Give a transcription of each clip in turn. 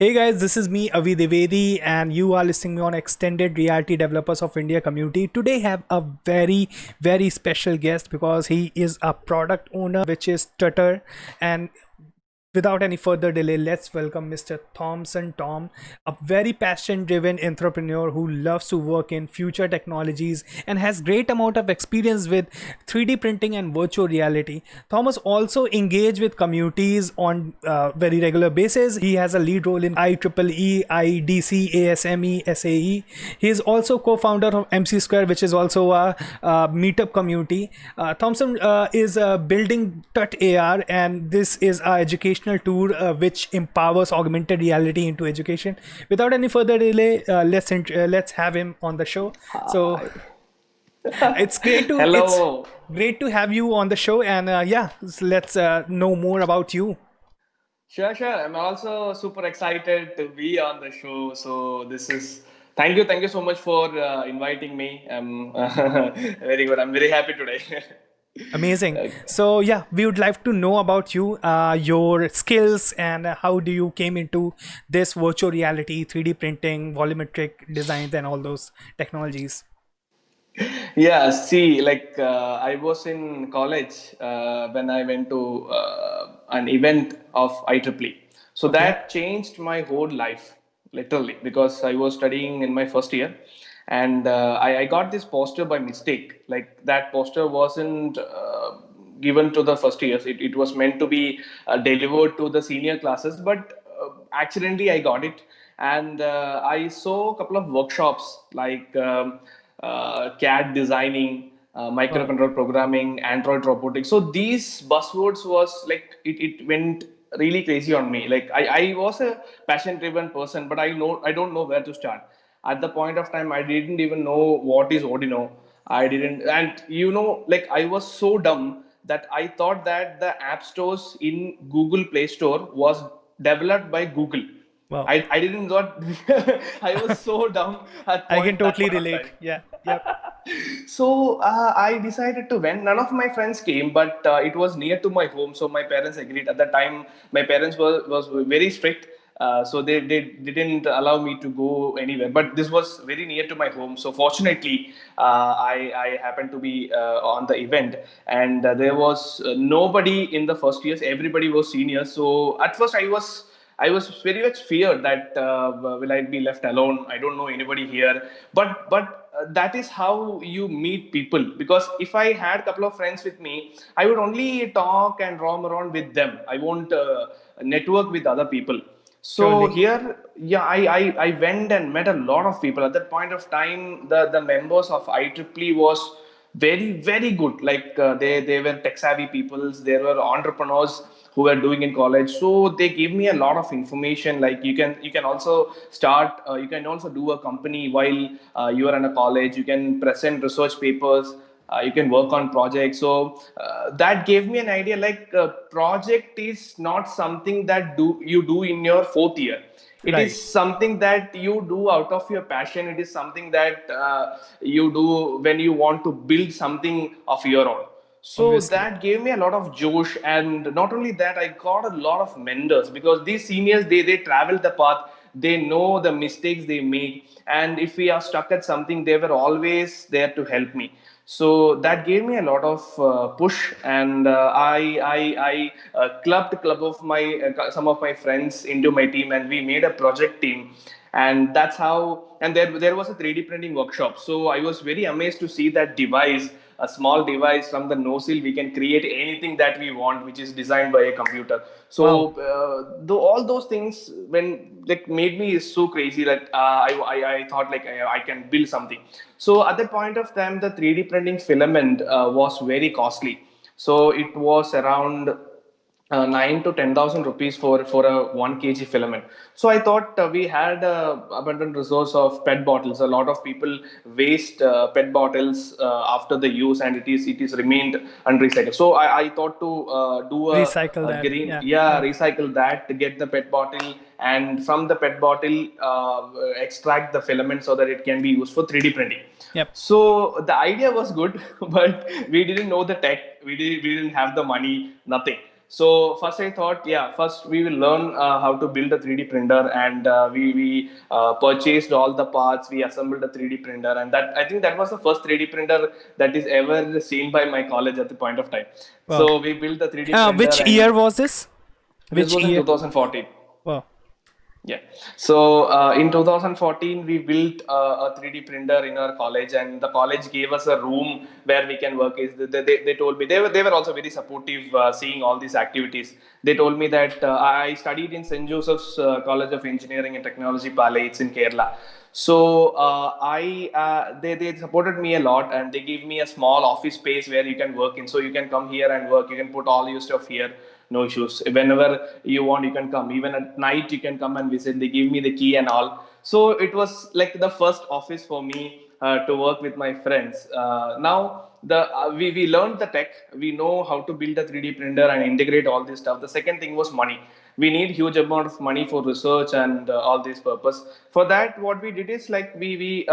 Hey guys, this is me Avi Devedi and you are listening me on Extended Reality Developers of India community. Today have a very special guest because he is a product owner which is TutAR, and without any further delay, let's welcome Mr. Thomson Tom, a very passion-driven entrepreneur who loves to work in future technologies and has great amount of experience with 3D printing and virtual reality. Thomas also engaged with communities on very regular basis. He has a lead role in IEEE, IEDC, ASME, SAE. He is also co-founder of MC Square, which is also a meetup community. Thomson is building TutAR, and this is our educational tool which empowers augmented reality into education. Without any further delay, let's have him on the show. So it's Hello. great to have you on the show, and yeah, let's know more about you. Sure. I'm also super excited to be on the show. So thank you so much for inviting me. Very good. I'm very happy today. Amazing. Uh, So yeah, we would like to know about you, your skills, and how do you came into this virtual reality, 3D printing, volumetric designs, and all those technologies. yeah, see, I was in college when I went to an event of IEEE. So Okay. that changed my whole life, literally, because I was studying in my first year, and I got this poster by mistake. Like that poster wasn't given to the first years. It was meant to be delivered to the senior classes, but accidentally I got it, and I saw a couple of workshops CAD designing, Wow. microcontroller programming, Android robotics. So these buzzwords was like it went really crazy on me. Like I was a passion driven person, but I don't know where to start. At the point of time, I didn't even know what is Ordino. I didn't, and like I was so dumb that I thought that the app stores in Google Play Store was developed by Google. Wow. I didn't got I was so dumb at I can that totally point of relate. time. Yeah. Yep. So I decided to went. None of my friends came, but it was near to my home, so my parents agreed. At the time, my parents was very strict, so they didn't allow me to go anywhere. But this was very near to my home, so fortunately, I happened to be on the event, and there was nobody in the first years. Everybody was seniors. So at first, I was very much feared that will I be left alone? I don't know anybody here. But that is how you meet people. Because if I had a couple of friends with me, I would only talk and roam around with them. I won't network with other people. So Surely. here, yeah, I went and met a lot of people. At that point of time, the members of IEEE was very good. Like they were tech savvy peoples. There were entrepreneurs who were doing in college. So they gave me a lot of information. Like you can also start. You can also do a company while you are in a college. You can present research papers. You can work on projects. So that gave me an idea. Like project is not something that do you do in your fourth year. It is Right. something that you do out of your passion. It is something that you do when you want to build something of your own. So Obviously. that gave me a lot of josh, and not only that, I got a lot of mentors because these seniors they travel the path. They know the mistakes they make, and if we are stuck at something, they were always there to help me. So that gave me a lot of push, and I clubbed club of my some of my friends into my team, and we made a project team. And that's how. And there was a 3D printing workshop, so I was very amazed to see that device, a small device. From the nozzle we can create anything that we want, which is designed by a computer. So Wow. though all those things when like made me so crazy that I thought like I can build something. So at that point of time, the 3D printing filament was very costly. So it was around 9 to 10,000 rupees for a 1 kg filament. So I thought we had abundant resource of PET bottles. A lot of people waste PET bottles after the use, and it is remained unrecycled. So I thought to do Recycle a that. green, Yeah. yeah, Yep. recycle that to get the PET bottle, and from the PET bottle extract the filament so that it can be used for 3D printing. Yep. So the idea was good, but we didn't know the tech. We didn't have the money, nothing. So first I thought, yeah, first we will learn how to build a 3D printer, and we purchased all the parts. We assembled a 3D printer, and that, I think that was the first 3D printer that is ever seen by my college at the point of time. Wow. So we built the 3D printer, Which year and was this? this Which was in year? 2014. Wow. Yeah. So in 2014, we built a 3D printer in our college, and the college gave us a room where we can work. Is they told me, they were also very supportive, seeing all these activities. They told me that I studied in St. Joseph's College of Engineering and Technology, Pale. It's in Kerala. So I they supported me a lot, and they gave me a small office space where you can work in. So you can come here and work. You can put all your stuff here, no issues. Whenever you want, you can come. Even at night, you can come and visit. They give me the key and all. So it was like the first office for me to work with my friends. Now we learned the tech. We know how to build a 3D printer and integrate all this stuff. The second thing was money. We need huge amount of money for research and all this purpose. For that, what we did is like we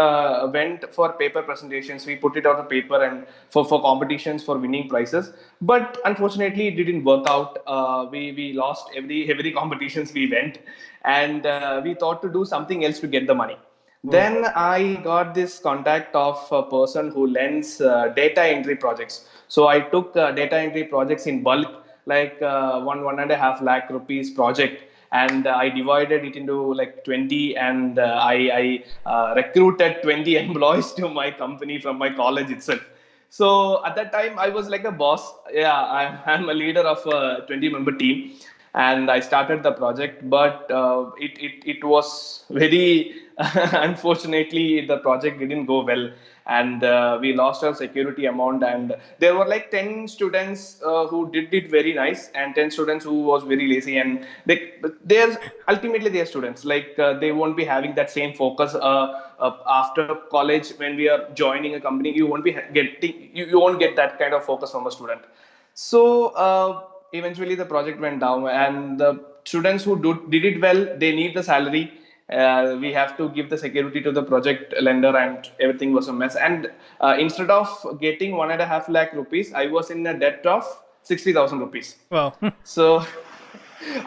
went for paper presentations. We put it on a paper and for competitions for winning prizes. But unfortunately, it didn't work out. We lost every competitions we went, and we thought to do something else to get the money. Wow. Then I got this contact of a person who lends data entry projects. So I took data entry projects in bulk, like 1.5 lakh rupees project, and I divided it into like 20, and I recruited 20 employees to my company from my college itself. So at that time, I was like a boss. Yeah, I'm a leader of a 20-member team, and I started the project. But it was very unfortunately, the project didn't go well, and we lost our security amount. And there were like 10 students who did it very nice, and 10 students who was very lazy, and they're ultimately they're students. Like they won't be having that same focus after college. When we are joining a company, you won't be getting you won't get that kind of focus from a student. So eventually the project went down, and the students who did it well, they need the salary. We have to give the security to the project lender, and everything was a mess. And instead of getting 1.5 lakh rupees, I was in a debt of 60,000 rupees. Wow. So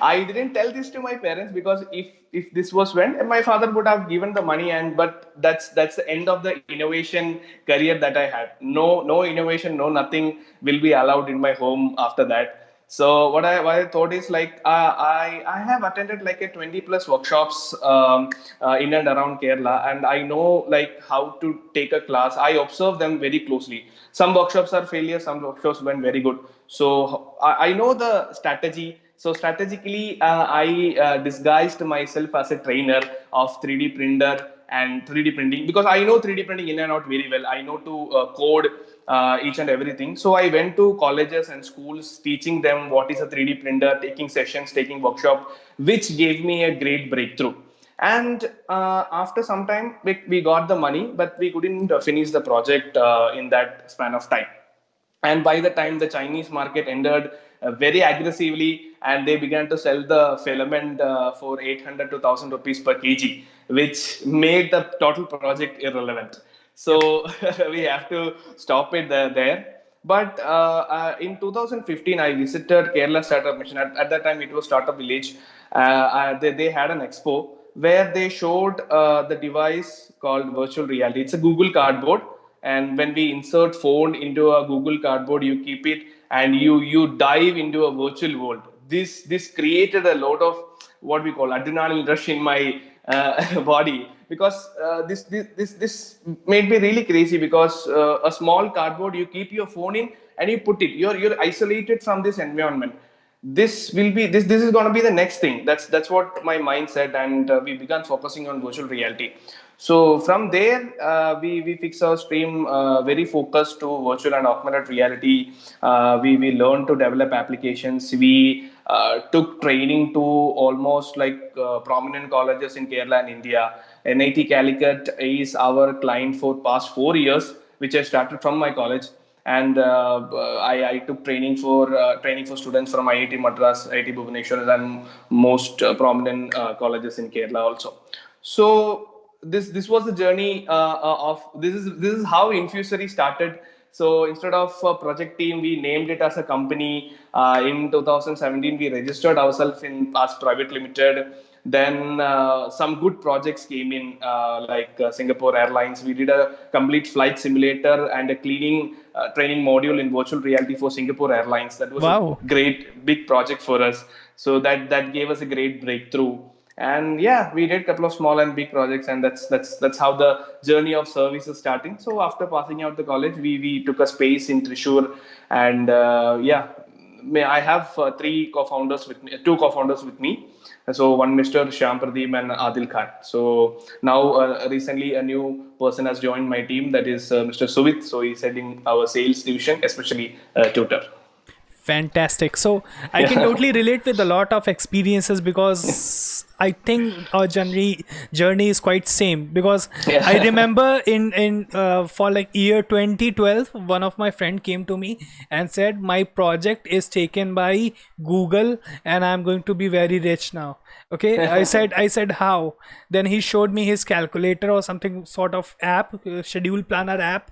I didn't tell this to my parents, because if this was when my father would have given the money, and but that's the end of the innovation career that I had. No innovation, no nothing will be allowed in my home after that. So what I thought is like I have attended like a 20 plus workshops in and around Kerala, and I know like how to take a class. I observe them very closely. Some workshops are failure, some workshops went very good. So I know the strategy. So strategically, I disguised myself as a trainer of 3D printer and 3D printing, because I know 3D printing in and out very well. I know to code each and everything. So I went to colleges and schools teaching them what is a 3D printer, taking sessions, taking workshop, which gave me a great breakthrough. And after some time, we got the money, but we couldn't finish the project in that span of time. And by the time the Chinese market entered very aggressively, and they began to sell the filament for 800 to 1000 rupees per kg, which made the total project irrelevant. Yep. So we have to stop it there. But in 2015, I visited Kerala Startup Mission. At that time, it was Startup Village. They had an expo where they showed the device called virtual reality. It's a Google Cardboard, and when we insert phone into a Google Cardboard, you keep it, and you dive into a virtual world. This created a lot of what we call adrenaline rush in my body, because this made me really crazy, because a small cardboard, you keep your phone in and you put it, you're isolated from this environment. This is going to be the next thing. That's what my mind said, and we began focusing on virtual reality. So from there, we fix our stream very focused to virtual and augmented reality. We learned to develop applications. We took training to almost like prominent colleges in Kerala and India. NIT Calicut is our client for past 4 years, which I started from my college. And I took training for students from IIT Madras, IIT Bhubaneswar, and most prominent colleges in Kerala also. So this was the journey of this is how Infusory started. So instead of a project team, we named it as a company. In 2017, we registered ourselves in as private limited. Then some good projects came in, like Singapore Airlines. We did a complete flight simulator and a cleaning training module in virtual reality for Singapore Airlines. That was a Wow. great big project for us. So that gave us a great breakthrough. And yeah, we did a couple of small and big projects, and that's how the journey of service is starting. So after passing out the college, we took a space in Thrissur, and yeah, I have three co-founders with me, two co-founders with me. So one Mr. Shyam Pradeep and Adil Khan. So now recently a new person has joined my team, that is Mr. Suvit. So he's heading our sales division, especially tutor. Fantastic. So I can Yeah. totally relate with a lot of experiences because I think our journey is quite same. Because I Yeah. remember in for like year 2012, one of my friend came to me and said my project is taken by Google and I'm going to be very rich now. Okay, I said how? Then he showed me his calculator or something sort of app, schedule planner app,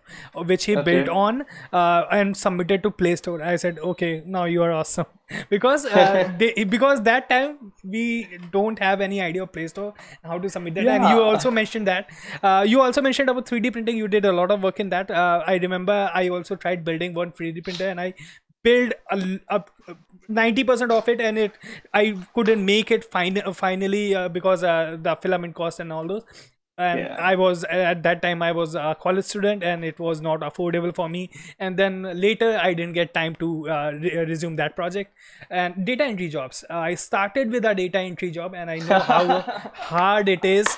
which he built Okay. on and submitted to Play Store. I said, okay, now you are awesome. Because because that time we don't have any idea of Play Store, how to submit that. And you Yeah. also mentioned that you also mentioned about 3D printing. You did a lot of work in that. I remember I also tried building one 3D printer, and I build a 90% of it, and it I couldn't make it finally because the filament cost and all those. And Yeah. I was at that time I was a college student and it was not affordable for me. And then later I didn't get time to resume that project. And data entry jobs, I started with a data entry job and I know how hard it is.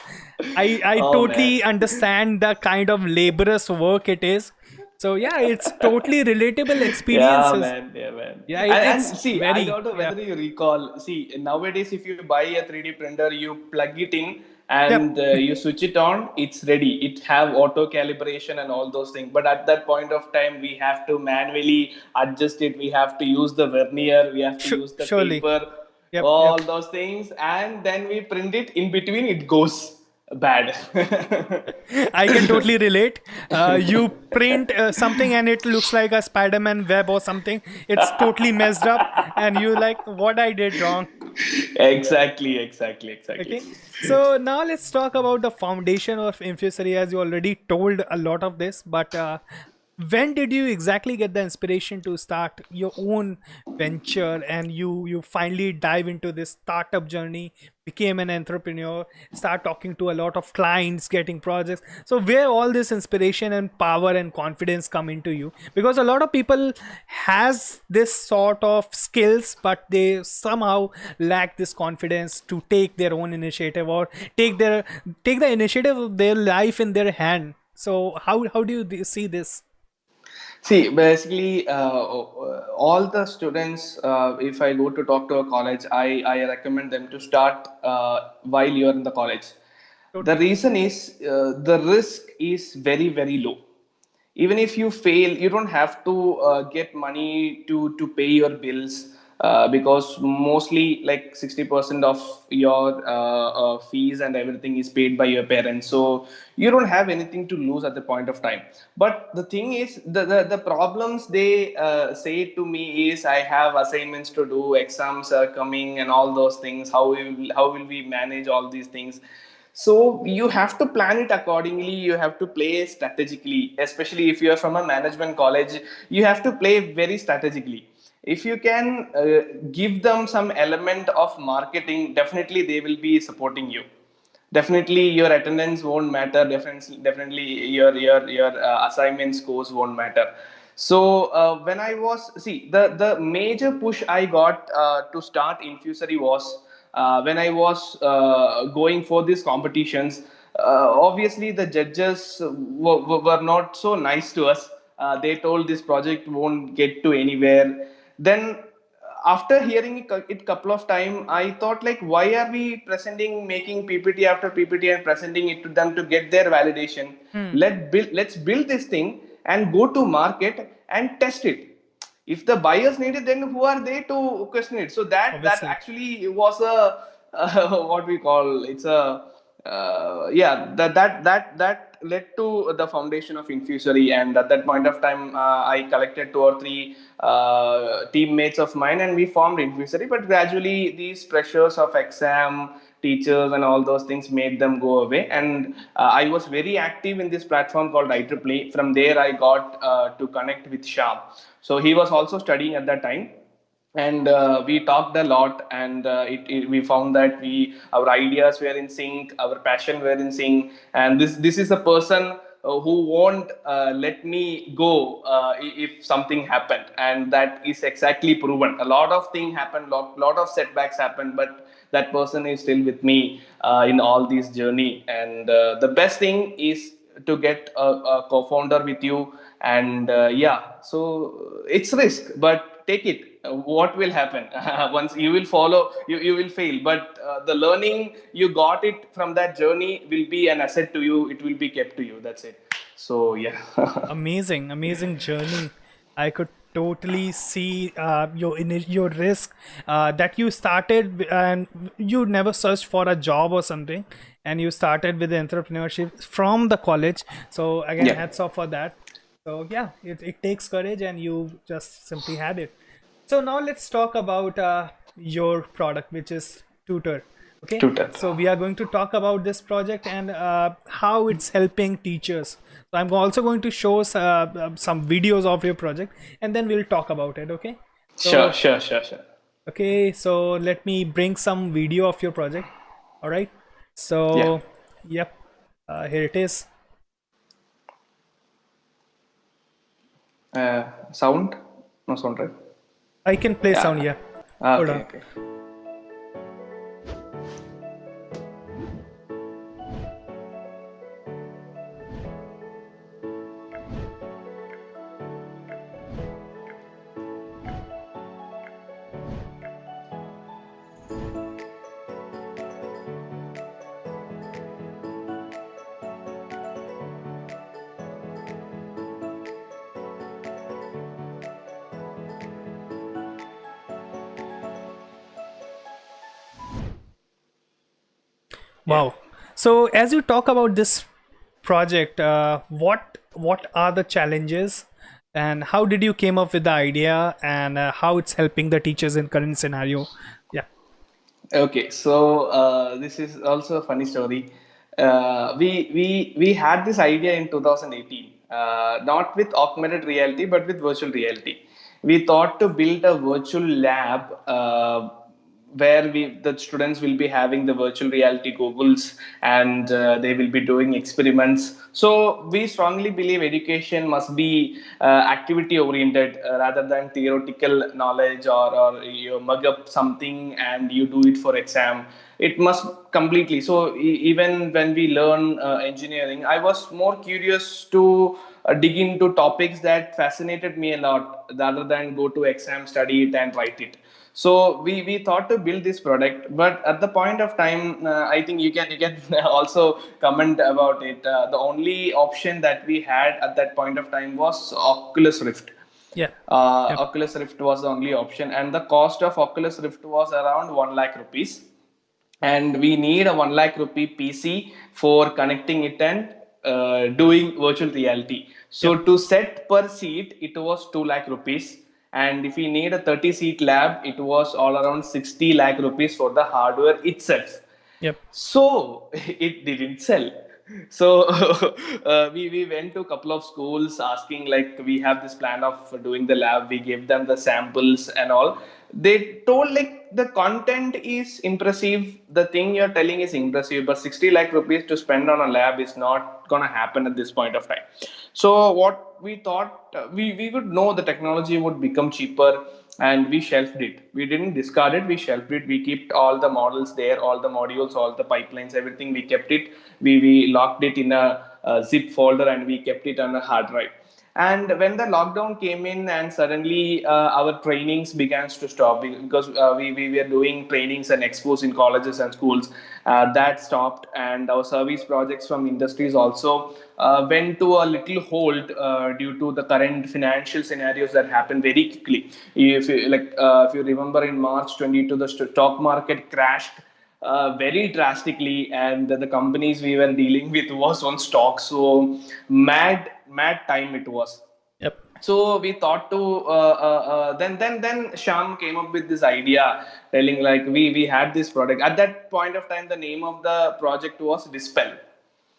I Oh man. totally understand the kind of laborious work it is. So yeah, it's totally relatable Yeah, experiences. man. Yeah, man. Yeah, And it's see, I very, don't know yeah. whether you recall. See, nowadays, if you buy a 3D printer, you plug it in Yep. and you switch it on, it's ready. It have auto calibration and all those things. But at that point of time, we have to manually adjust it. We have to use the vernier. We have to use the Surely. paper, Yep, all yep. those things, and then we print it. In between, it goes bad. I can totally relate. You print something and it looks like a Spider-Man web or something. It's totally messed up, and you like what I did wrong. Exactly, exactly, exactly. Okay, so now let's talk about the foundation of Infusory. As you already told a lot of this, but when did you exactly get the inspiration to start your own venture and you finally dive into this startup journey, became an entrepreneur, start talking to a lot of clients, getting projects? So where all this inspiration and power and confidence come into you? Because a lot of people has this sort of skills but they somehow lack this confidence to take their own initiative or take the initiative of their life in their hand. So how do you see this? See, basically, all the students, if I go to talk to a college, I recommend them to start while you're in the college. The Totally. reason is the risk is very, very low. Even if you fail, you don't have to get money to pay your bills, because mostly like 60% of your fees and everything is paid by your parents, so you don't have anything to lose at the point of time. But the thing is, the problems they say to me is, I have assignments to do, exams are coming and all those things, how will we manage all these things? So you have to plan it accordingly, you have to play strategically, especially if you are from a management college. You have to play very strategically. If you can give them some element of marketing, definitely they will be supporting you. Definitely your attendance won't matter, definitely your assignment scores won't matter. So when I was, see, the major push I got to start Infusory was when I was going for these competitions. Obviously the judges were not so nice to us. They told this project won't get to anywhere. Then after hearing it couple of time, I thought, like, why are we presenting, making ppt after ppt and presenting it to them to get their validation? Hmm. Let's build this thing and go to market and test it. If the buyers need it, then who are they to question it? So that Obviously. actually was a what we call, it's a yeah, that that led to the foundation of Infusory. And at that point of time, I collected two or three teammates of mine, and we formed Infusory. But gradually, these pressures of exam, teachers, and all those things made them go away. And I was very active in this platform called IEEE. From there, I got to connect with Sham. So he was also studying at that time, and we talked a lot, and we found that our ideas were in sync, our passion were in sync. And this is a person who won't let me go if something happened, and that is exactly proven. A lot of things happened, lot of setbacks happened, but that person is still with me in all this journey. And the best thing is to get a co-founder with you. And yeah, so it's risk, but take it. What will happen? Once you will follow, you will fail, but the learning you got it from that journey will be an asset to you. It will be kept to you. That's it. So yeah. Amazing, amazing journey. I could totally see your risk that you started and you never searched for a job or something, and you started with the entrepreneurship from the college. So again, Yeah. hats off for that. So yeah, it takes courage, and you just simply had it. So now let's talk about your product, which is Tutor. Okay, Tutor. so we are going to talk about this project and how it's helping teachers. So I'm also going to show some videos of your project, and then we'll talk about it. Okay. Sure, So sure, sure, sure. okay, so let me bring some video of your project. All right. Yeah. So yep, here it is. Sound? No sound, right? I can play sound. Yeah. Yeah. Hold Okay, on. okay. Yeah. Wow. So as you talk about this project, what are the challenges, and how did you came up with the idea, and how it's helping the teachers in current scenario? Yeah. Okay, so this is also a funny story. We had this idea in 2018, not with augmented reality, but with virtual reality. We thought to build a virtual lab where the students will be having the virtual reality goggles, and they will be doing experiments. So we strongly believe education must be activity oriented rather than theoretical knowledge, or you mug up something and you do it for exam. It must completely. So even when we learn engineering, I was more curious to dig into topics that fascinated me a lot rather than go to exam, study it, and write it. So we thought to build this product, but at the point of time, I think you can also comment about it. The only option that we had at that point of time was Oculus Rift. Yeah. Yep. Oculus Rift was the only option, and the cost of Oculus Rift was around 1 lakh rupees. And we need a 1 lakh rupee PC for connecting it and doing virtual reality. So Yep. to set per seat, it was 2 lakh rupees. And if we need a 30 seat lab, it was all around 60 lakh rupees for the hardware itself. Yep. So it didn't sell. So we went to a couple of schools asking, like, we have this plan of doing the lab. We gave them the samples and all. They told, like, the content is impressive, the thing you're telling is impressive, but 60 lakh rupees to spend on a lab is not gonna happen at this point of time. So what we thought, we would know the technology would become cheaper, and we shelved it. We didn't discard it, we shelved it. We kept all the models there, all the modules, all the pipelines, everything. We kept it. We locked it in a zip folder, and we kept it on a hard drive. And when the lockdown came in, and suddenly our trainings began to stop, because we were doing trainings and expos in colleges and schools, that stopped. And our service projects from industries also went to a little hold due to the current financial scenarios that happened very quickly. If you remember, in March 22, the stock market crashed very drastically, and the companies we were dealing with was on stock. So mad time it was. Yep. So we thought to then Sham came up with this idea, telling like we had this product at that point of time. The name of the project was Dispel.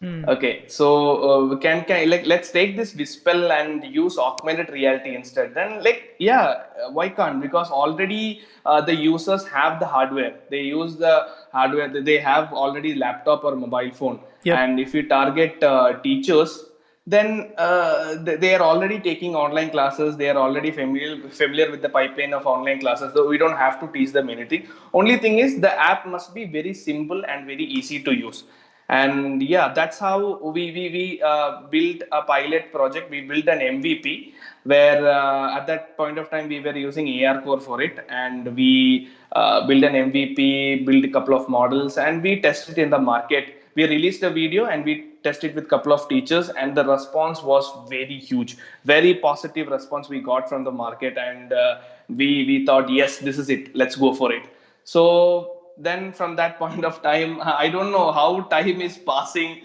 Hmm. Okay, so we can like let's take this dispel and use augmented reality instead. Then like yeah, why can't? Because already the users have the hardware. They use the hardware. They have already laptop or mobile phone. Yep. And if you target teachers, then they are already taking online classes. They are already familiar with the pipeline of online classes. So we don't have to teach them anything. Only thing is the app must be very simple and very easy to use. And yeah, that's how we built a pilot project. We built an MVP where at that point of time we were using AR core for it, and we built an MVP, built a couple of models, and we tested in the market. We released a video and we tested with a couple of teachers, and the response was very huge, very positive response we got from the market. And we thought, yes, this is it, let's go for it. So then from that point of time, I don't know how time is passing.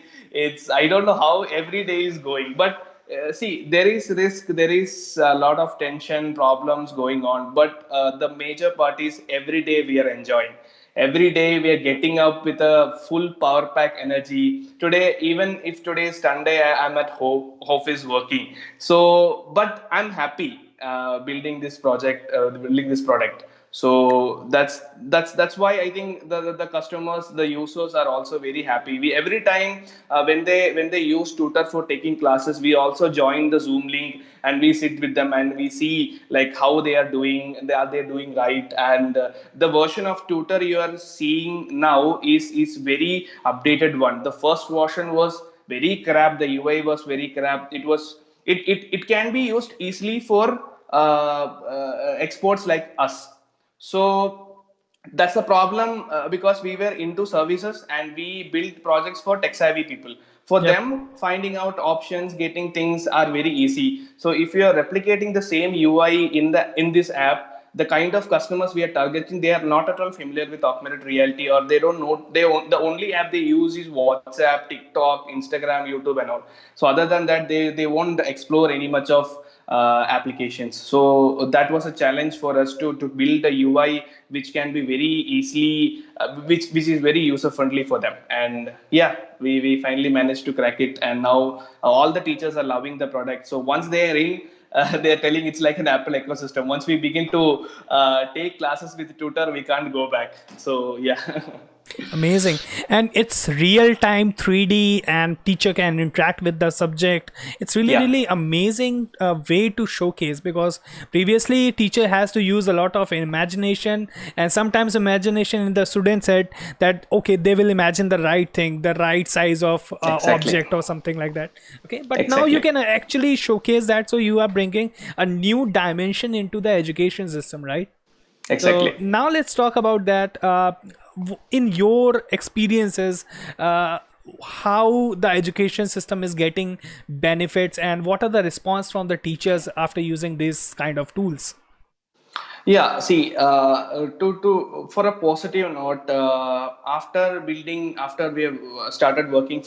I don't know how every day is going. But see, there is risk, there is a lot of tension, problems going on. But the major part is every day we are enjoying. Every day we are getting up with a full power pack energy. Today, even if today is Sunday, I'm at home, office working. So, but I'm happy building this product. So that's why I think the customers, the users are also very happy. We every time when they use tutor for taking classes, we also join the Zoom link and we sit with them and we see like how they are doing. Are they doing right? And the version of tutor you are seeing now is very updated one. The first version was very crap. The UI was very crap. It can be used easily for exports like us. So that's the problem, because we were into services and we built projects for tech savvy people. For Yep. them, finding out options, getting things are very easy. So if you are replicating the same UI in this app, the kind of customers we are targeting, they are not at all familiar with augmented reality, or they don't know. The only app they use is WhatsApp, TikTok, Instagram, YouTube, and all. So other than that, they won't explore any much of applications. So that was a challenge for us to build a UI which can be very easily, which is very user friendly for them. And yeah, we finally managed to crack it, and now all the teachers are loving the product. So once they are in, they're telling it's like an Apple ecosystem. Once we begin to take classes with tutor, we can't go back. So yeah. Amazing. And it's real time 3D and teacher can interact with the subject. It's really, Yeah, really amazing way to showcase, because previously teacher has to use a lot of imagination, and sometimes imagination in the student's head that, okay, they will imagine the right thing, the right size of exactly, object or something like that. Okay. But now you exactly, can actually showcase that. So you are bringing a new dimension into the education system, right? So exactly. now let's talk about that. In your experiences, how the education system is getting benefits, and what are the response from the teachers after using these kind of tools? Yeah, see, to for a positive note, after we have started working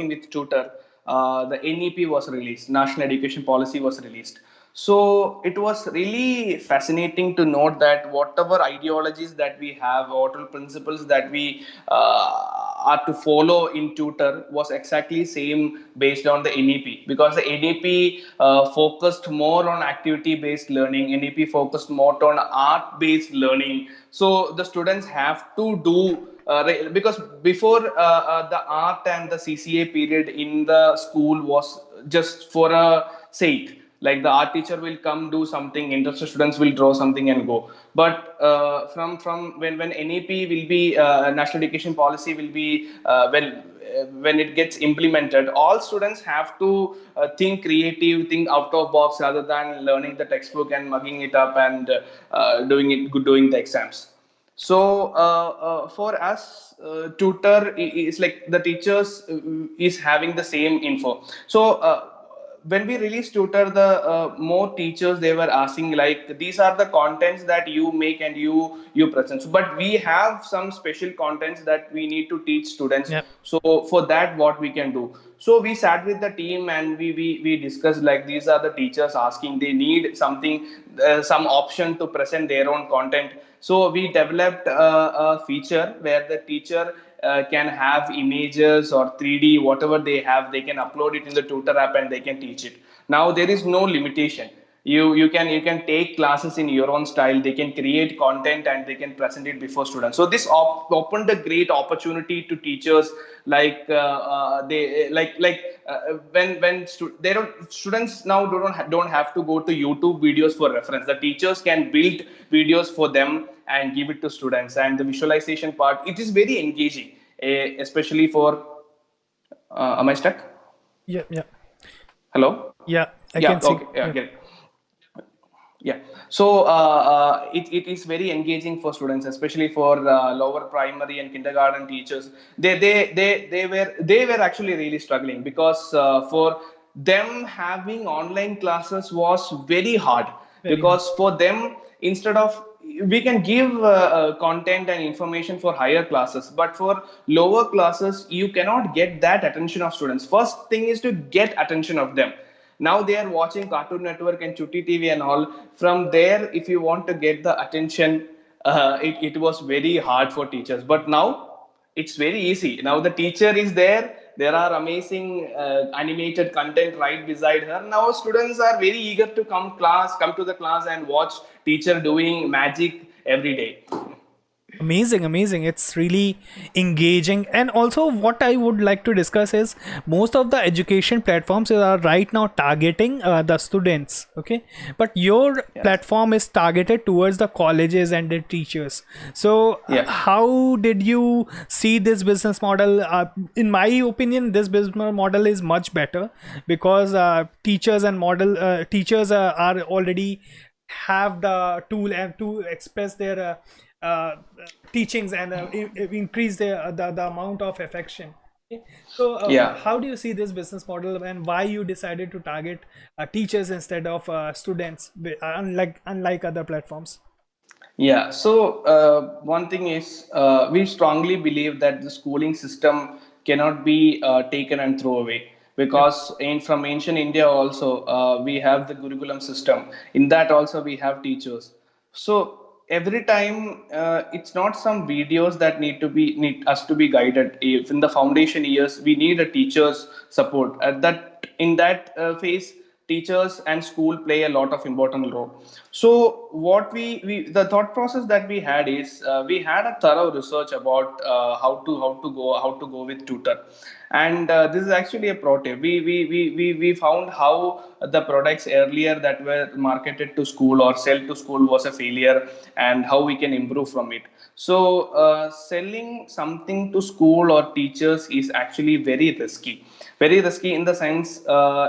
with tutor, the NEP was released, National Education Policy was released. So it was really fascinating to note that whatever ideologies that we have, whatever principles that we are to follow in tutor was exactly same based on the NEP, because the NEP focused more on activity based learning. NEP focused more on art based learning. So the students have to do because before the art and the CCA period in the school was just for a sake, like the art teacher will come do something, interested students will draw something and go. But from when NEP will be national education policy will be when it gets implemented, all students have to think creative, think out of box, rather than learning the textbook and mugging it up and doing the exams. So for us, tutor is like the teachers is having the same info. So when we released tutor, the more teachers they were asking like, these are the contents that you make and you present. But we have some special contents that we need to teach students. Yeah. So for that, what we can do? So we sat with the team and we discussed like, these are the teachers asking, they need something, some option to present their own content. So we developed a feature where the teacher can have images or 3D, whatever they have, they can upload it in the tutor app and they can teach it. Now there is no limitation. You can take classes in your own style. They can create content and they can present it before students. So this opened a great opportunity to teachers. Like they when they don't students now don't have to go to YouTube videos for reference. The teachers can build videos for them and give it to students. And the visualization part, it is very engaging, especially for am I stuck? Yeah. Yeah. Hello? Yeah. I Yeah, can see. okay, yeah, Yeah. get it. Yeah, so it is very engaging for students, especially for lower primary and kindergarten teachers. They were actually really struggling because for them having online classes was very hard. Very hard. Because for them, instead of, we can give content and information for higher classes, but for lower classes you cannot get that attention of students. First thing is to get attention of them. Now they are watching Cartoon Network and Chutti TV and all. From there, if you want to get the attention, it was very hard for teachers. But now it's very easy. Now the teacher is there. There are amazing animated content right beside her. Now students are very eager to come to the class and watch teacher doing magic every day. Amazing, amazing. It's really engaging. And also, what I would like to discuss is most of the education platforms are right now targeting the students. Okay. But your Yes. platform is targeted towards the colleges and the teachers. So, Yeah. how did you see this business model? In my opinion, this business model is much better because teachers are already have the tool and to express their uh, teachings and increase the amount of affection. Okay. So Yeah. how do you see this business model and why you decided to target teachers instead of students, unlike other platforms? Yeah, so one thing is, we strongly believe that the schooling system cannot be taken and throw away, Yep. because from ancient India also we have the Gurukulam system. In that also we have teachers. So every time it's not some videos that need us to be guided. If in the foundation years we need a teacher's support. At that in that phase, teachers and school play a lot of important role. So what we the thought process that we had is, we had a thorough research about how to go with tutor. And this is actually a pro tip. We found how the products earlier that were marketed to school or sell to school was a failure, and how we can improve from it. So selling something to school or teachers is actually very risky in the sense,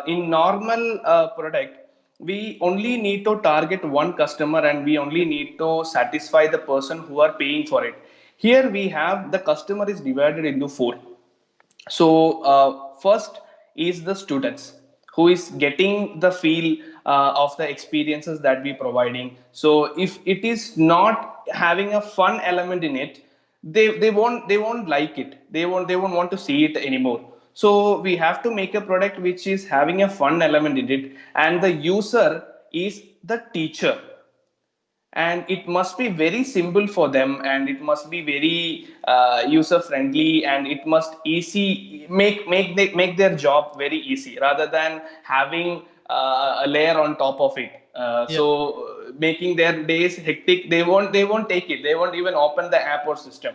in normal product, we only need to target one customer and we only need to satisfy the person who are paying for it. Here we have the customer is divided into four. So first is the students who is getting the feel of the experiences that we providing. So if it is not having a fun element in it, they won't like it, they won't want to see it anymore. So we have to make a product which is having a fun element in it, and the user is the teacher, and it must be very simple for them, and it must be very user friendly, and it must easy make their job very easy, rather than having a layer on top of it. Yep. Making their days hectic, they won't take it, they won't even open the app or system.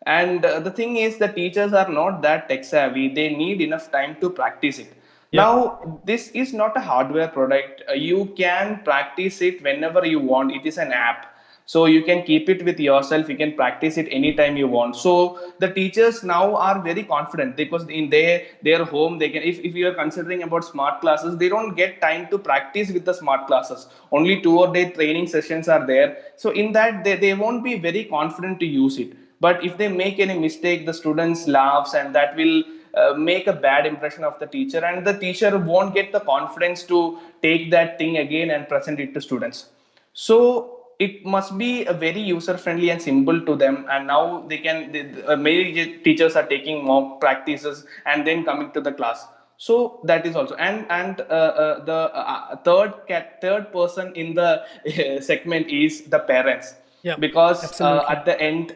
And the thing is, the teachers are not that tech savvy, they need enough time to practice it. Yep. Now this is not a hardware product. You can practice it whenever you want. It is an app, so you can keep it with yourself, you can practice it anytime you want. So the teachers now are very confident, because in their home they can, if you are considering about smart classes, they don't get time to practice with the smart classes. Only 2 or day training sessions are there, so in that they won't be very confident to use it. But if they make any mistake, the students laughs, and that will make a bad impression of the teacher, and the teacher won't get the confidence to take that thing again and present it to students. So it must be a very user friendly and simple to them, and now they can many teachers are taking mock practices and then coming to the class. So that is also, and the third person in the segment is the parents, Yeah, because absolutely. at the end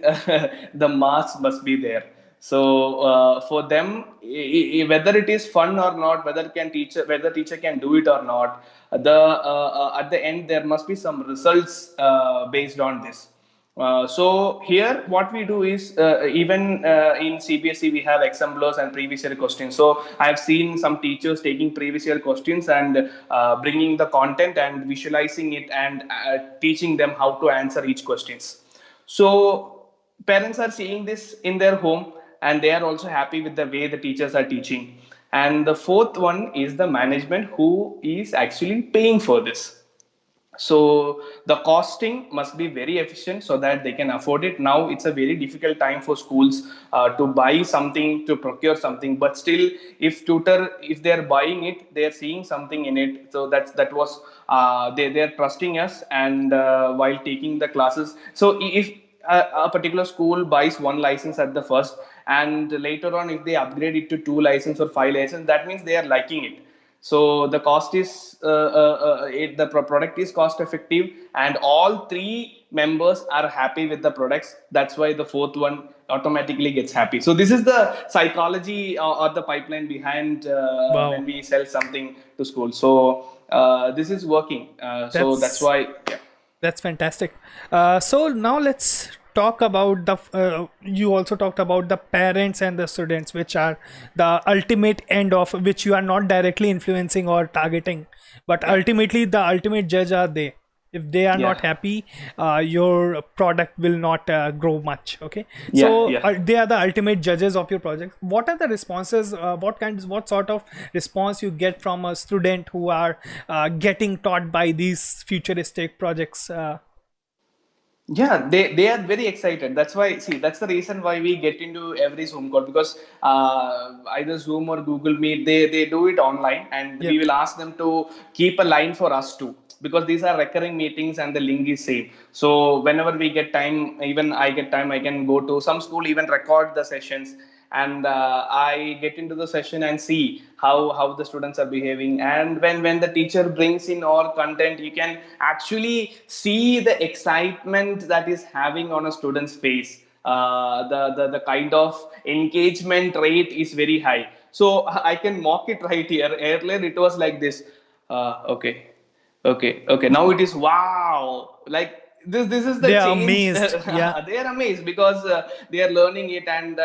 the marks must be there. So for them, whether it is fun or not, whether teacher can do it or not, at the end there must be some results based on this. So here, what we do is, even in CBSE we have examples and previous year questions. So I have seen some teachers taking previous year questions and bringing the content and visualizing it and teaching them how to answer each questions. So parents are seeing this in their home, and they are also happy with the way the teachers are teaching. And the fourth one is the management, who is actually paying for this. So the costing must be very efficient so that they can afford it. Now it's a very difficult time for schools to buy something, to procure something, but still, if they're buying it, they're seeing something in it. So that was they're trusting us, and while taking the classes. So if a particular school buys one license at the first, and later on if they upgrade it to two license or five license, that means they are liking it. So the cost is the product is cost effective, and all three members are happy with the products. That's why the fourth one automatically gets happy. So this is the psychology, or the pipeline behind when Wow, we sell something to school. So this is working. So that's that's why. Yeah. that's fantastic. So now let's talk about the. You also talked about the parents and the students, which are the ultimate end of which you are not directly influencing or targeting, but Yeah. ultimately the ultimate judge are they. If they are not Yeah. happy, your product will not grow much. Okay, Yeah. so Yeah. they are the ultimate judges of your project. What are the responses? What sort of response you get from a student who are getting taught by these futuristic projects? Yeah, they are very excited. That's why, see, that's the reason why we get into every Zoom call, because either Zoom or Google Meet, they do it online, and we Yep. will ask them to keep a line for us too, because these are recurring meetings and the link is same. So whenever we get time, even I get time, I can go to some school, even record the sessions, and I get into the session and see how the students are behaving. And when the teacher brings in all content, you can actually see the excitement that is having on a student's face. The kind of engagement rate is very high. So I can mock it right here. Earlier it was like this. Okay, okay, now it is wow, like this is the They are change. amazed. Yeah. They are amazed, because they are learning it, and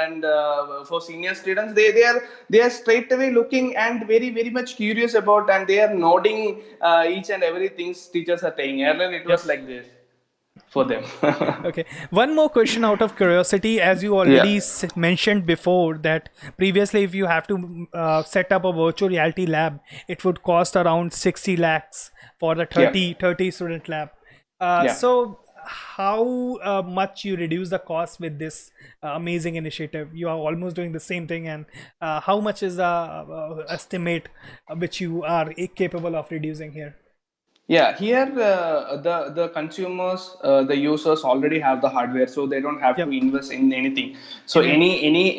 for senior students, they are straight away looking and very very much curious about, and they are nodding each and everything teachers are saying. Earlier it was Yep. like this for them. Okay. One more question out of curiosity, as you Yeah. already mentioned before that previously, if you have to set up a virtual reality lab, it would cost around 60 lakhs for the Yeah. 30 student lab. Yeah. So how much you reduce the cost with this amazing initiative? You are almost doing the same thing, and how much is the estimate which you are capable of reducing here? Yeah, here the consumers, the users already have the hardware, so they don't have to Yep. invest in anything. So Any.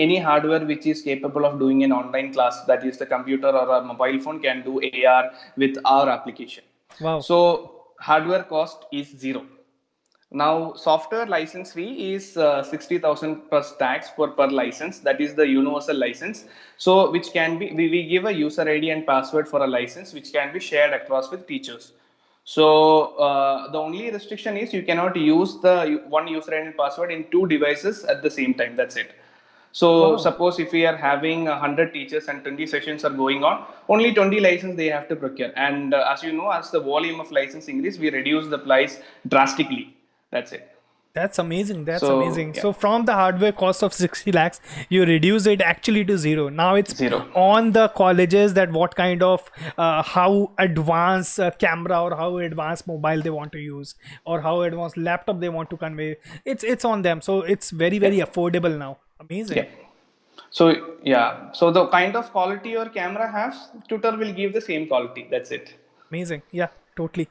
any hardware which is capable of doing an online class, that is the computer or a mobile phone, can do AR with our application. Wow. So hardware cost is zero. Now, software license fee is 60,000 plus tax per license. That is the universal license. So, which can be, we give a user ID and password for a license, which can be shared across with teachers. So, the only restriction is you cannot use the one user ID and password in two devices at the same time. That's it. So, Wow. suppose if we are having 100 teachers and 20 sessions are going on, only 20 license they have to procure. And as you know, as the volume of license increase, we reduce the price drastically. That's it. That's amazing. That's So amazing. yeah, So from the hardware cost of 60 lakhs, you reduce it actually to zero. Now it's zero. on the colleges that what kind of how advanced camera or how advanced mobile they want to use or how advanced laptop they want to convey. It's on them. So it's very Yeah, very affordable now. yeah. Amazing. So yeah, so the kind of quality your camera has, tutor will give the same quality. That's it. Amazing. Yeah, totally.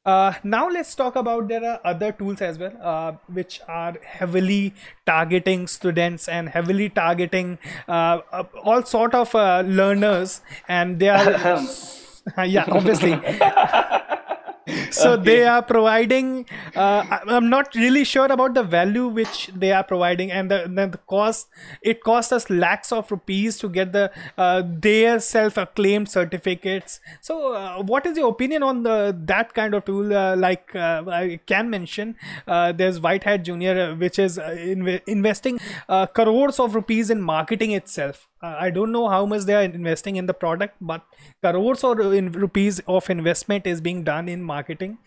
Now let's talk about there are other tools as well, which are heavily targeting students and heavily targeting all sort of learners, and they are yeah, obviously. So they Okay. are providing I'm not really sure about the value which they are providing, and the cost. It costs us lakhs of rupees to get the their self-acclaimed certificates. So what is your opinion on the that kind of tool? I can mention there's White Hat Junior, which is investing crores of rupees in marketing itself. I don't know how much they are investing in the product, but crores or in rupees of investment is being done in marketing,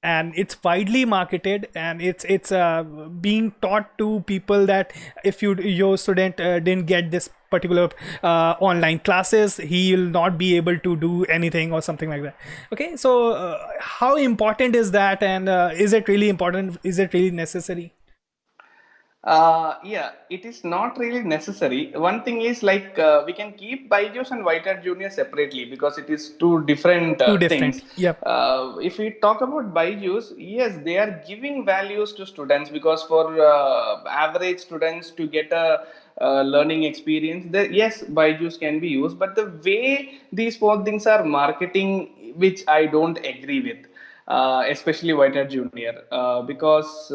and it's widely marketed, and it's being taught to people that if your student didn't get this particular online classes, he will not be able to do anything or something like that. Okay, so how important is that, and is it really important? Is it really necessary? Yeah, it is not really necessary. One thing is like we can keep Byju's and Whitehead Junior separately because it is two different Too things. different. Yep. If we talk about Byju's, yes, they are giving values to students because for average students to get a learning experience, yes, Byju's can be used, but the way these four things are marketing, which I don't agree with, especially Whitehead Junior, because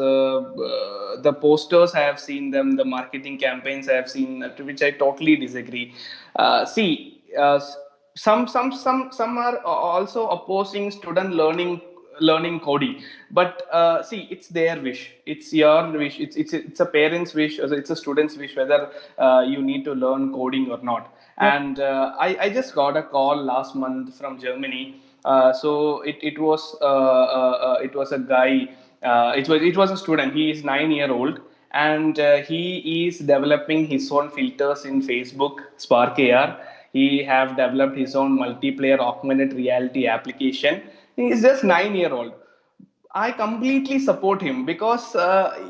the posters I have seen them, the marketing campaigns I have seen, to which I totally disagree. See, some are also opposing student learning coding, but see, it's their wish, it's your wish, it's a parent's wish, it's a student's wish whether you need to learn coding or not. Yep. And I just got a call last month from Germany. So it was a guy. It was a student. He is 9 year old, and he is developing his own filters in Facebook Spark AR. He have developed his own multiplayer augmented reality application. He is just 9 year old. I completely support him because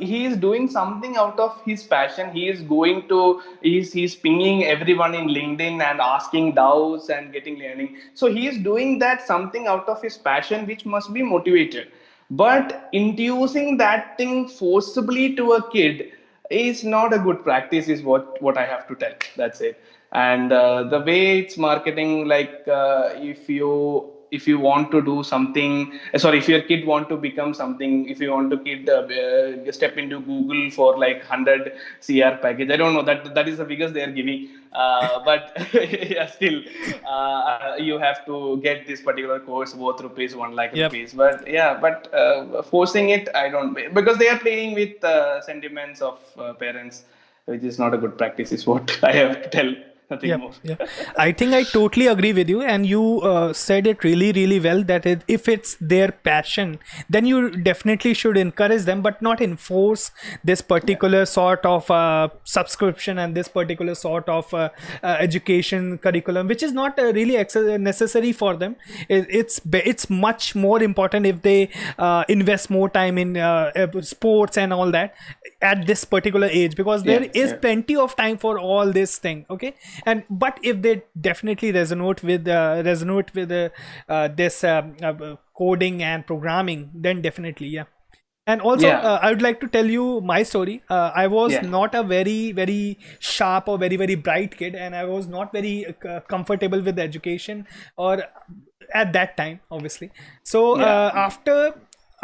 he is doing something out of his passion. He is going to he's pinging everyone in LinkedIn and asking doubts and getting learning. So he is doing that something out of his passion, which must be motivated. But inducing that thing forcibly to a kid is not a good practice. Is what I have to tell. That's it. And the way it's marketing, like if you want to do something, sorry, if your kid want to become something, if you want to kid step into Google for like 100 cr package, I don't know, that is the figures they are giving, but yeah, still you have to get this particular course worth rupees 1 lakh Yep. rupees. But yeah, but forcing it, I don't, because they are playing with sentiments of parents, which is not a good practice, is what I have to tell. Nothing Yep, more. yeah. I think I totally agree with you, and you said it really, really well. That if it's their passion, then you definitely should encourage them, but not enforce this Yeah. particular sort of subscription and this particular sort of education curriculum, which is not really necessary for them. It's much more important if they invest more time in sports and all that at this particular age, because there Yeah. is Yeah. plenty of time for all this thing. Okay, and but if they definitely resonate with this coding and programming, then definitely, yeah. And also Yeah. I would like to tell you my story. I was Yeah. not a very very sharp or very very bright kid, and I was not very comfortable with education, or at that time, obviously. So Yeah.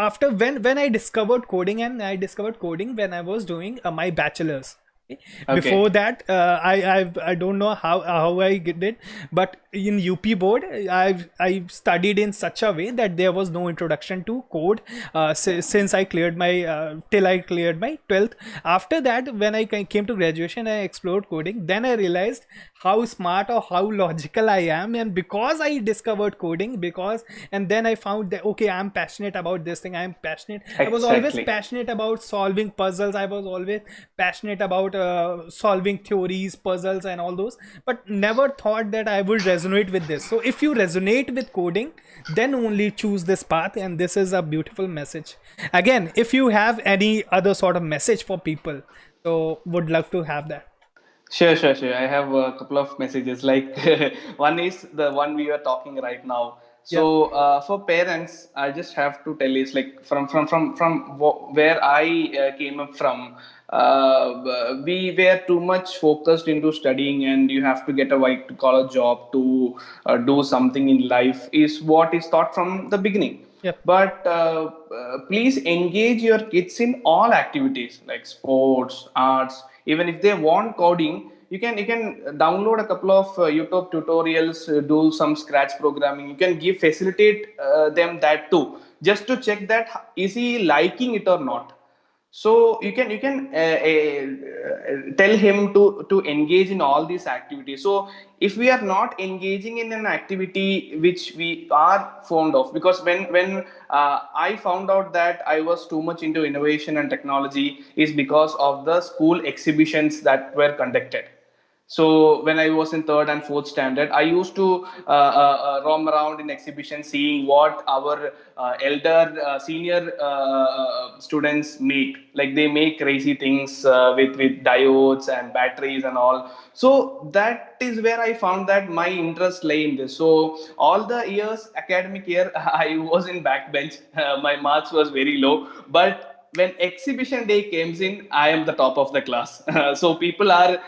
after when I discovered coding, and I discovered coding when I was doing my bachelor's. Okay. Okay. Before that, I don't know how I did it, but in UP board, I studied in such a way that there was no introduction to code since I cleared my till I cleared my 12th. After that, when I came to graduation, I explored coding. Then I realized how smart or how logical I am, and because I discovered coding, and then I found that okay, I'm passionate about this thing. I'm passionate. I was always Exactly. passionate about solving puzzles. I was always passionate about solving theories, puzzles, and all those, but never thought that I would resonate with this. So if you resonate with coding, then only choose this path, and this is a beautiful message. Again, if you have any other sort of message for people, so would love to have that. Sure. I have a couple of messages. Like one is the one we are talking right now. Yeah. So for parents, I just have to tell is like from where I came up from. We were too much focused into studying, and you have to get a white collar job to do something in life. Is what is taught from the beginning. Yeah. But please engage your kids in all activities like sports, arts. Even if they want coding, you can download a couple of YouTube tutorials, do some scratch programming. You can give facilitate them that too, just to check that is he liking it or not. So you can tell him to engage in all these activities. So if we are not engaging in an activity which we are fond of, because when I found out that I was too much into innovation and technology is because of the school exhibitions that were conducted. So when I was in third and fourth standard, I used to roam around in exhibitions, seeing what our elder, senior students make. Like they make crazy things with diodes and batteries and all. So that is where I found that my interest lay in this. So all the years, academic year, I was in backbench. My marks was very low, but when exhibition day comes in, I am the top of the class. So people are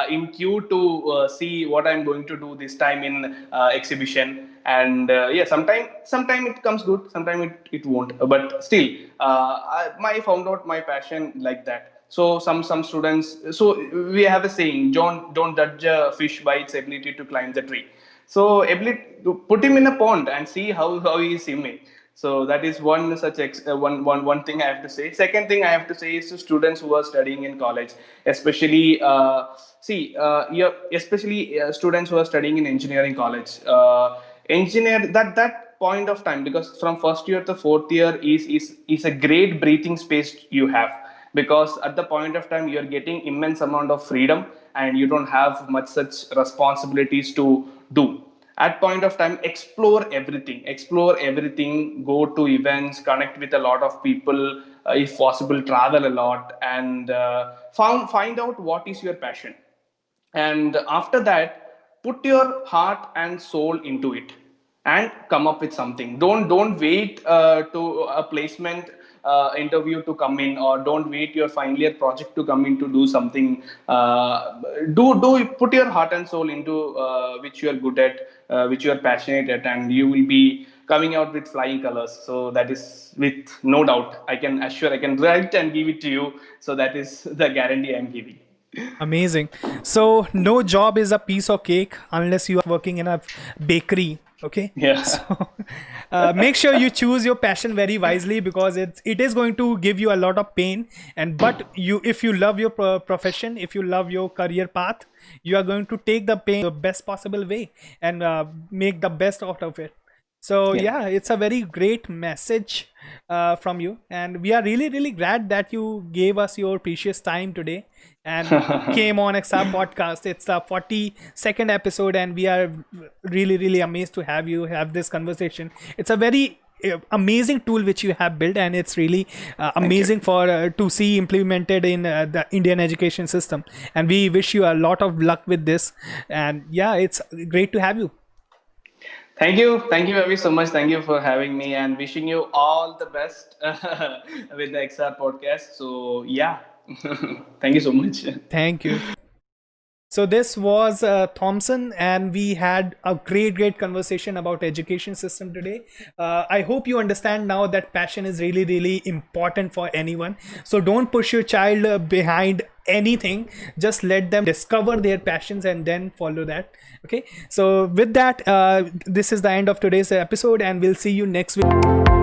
in queue to see what I'm going to do this time in exhibition. And yeah, sometime it comes good, sometime it won't, but still I found out my passion like that. So some students, so we have a saying, don't judge a fish by its ability to climb the tree. So ability to put him in a pond and see how he is swimming. So that is one such one thing I have to say. Second thing I have to say is to students who are studying in college, especially especially students who are studying in engineering college. Engineer that point of time, because from first year to fourth year is a great breathing space you have, because at the point of time you're getting immense amount of freedom and you don't have much such responsibilities to do. At point of time, explore everything, go to events, connect with a lot of people, if possible travel a lot, and find out what is your passion. And after that, put your heart and soul into it and come up with something. Don't wait to a placement interview to come in, or don't wait your final year project to come in to do something. Do put your heart and soul into which you are good at, which you are passionate at, and you will be coming out with flying colors. So that is with no doubt, I can assure, I can write and give it to you. So that is the guarantee I'm giving. Amazing. So no job is a piece of cake unless you are working in a bakery. Okay. Yeah. So make sure you choose your passion very wisely, because it is going to give you a lot of pain. And but you, if you love your profession, if you love your career path, you are going to take the pain the best possible way and make the best out of it. So Yeah. yeah, it's a very great message from you, and we are really glad that you gave us your precious time today and came on XR podcast. It's the 42nd episode, and we are really amazed to have you have this conversation. It's a very amazing tool which you have built, and it's really amazing for to see implemented in the Indian education system. And we wish you a lot of luck with this. And yeah, it's great to have you. Thank you, Avi, so much. Thank you for having me, and wishing you all the best with the XR podcast. So yeah, thank you so much. Thank you. So this was Thomson, and we had a great conversation about education system today. I hope you understand now that passion is really important for anyone. So don't push your child behind anything. Just let them discover their passions and then follow that. Okay. So with that, this is the end of today's episode, and we'll see you next week.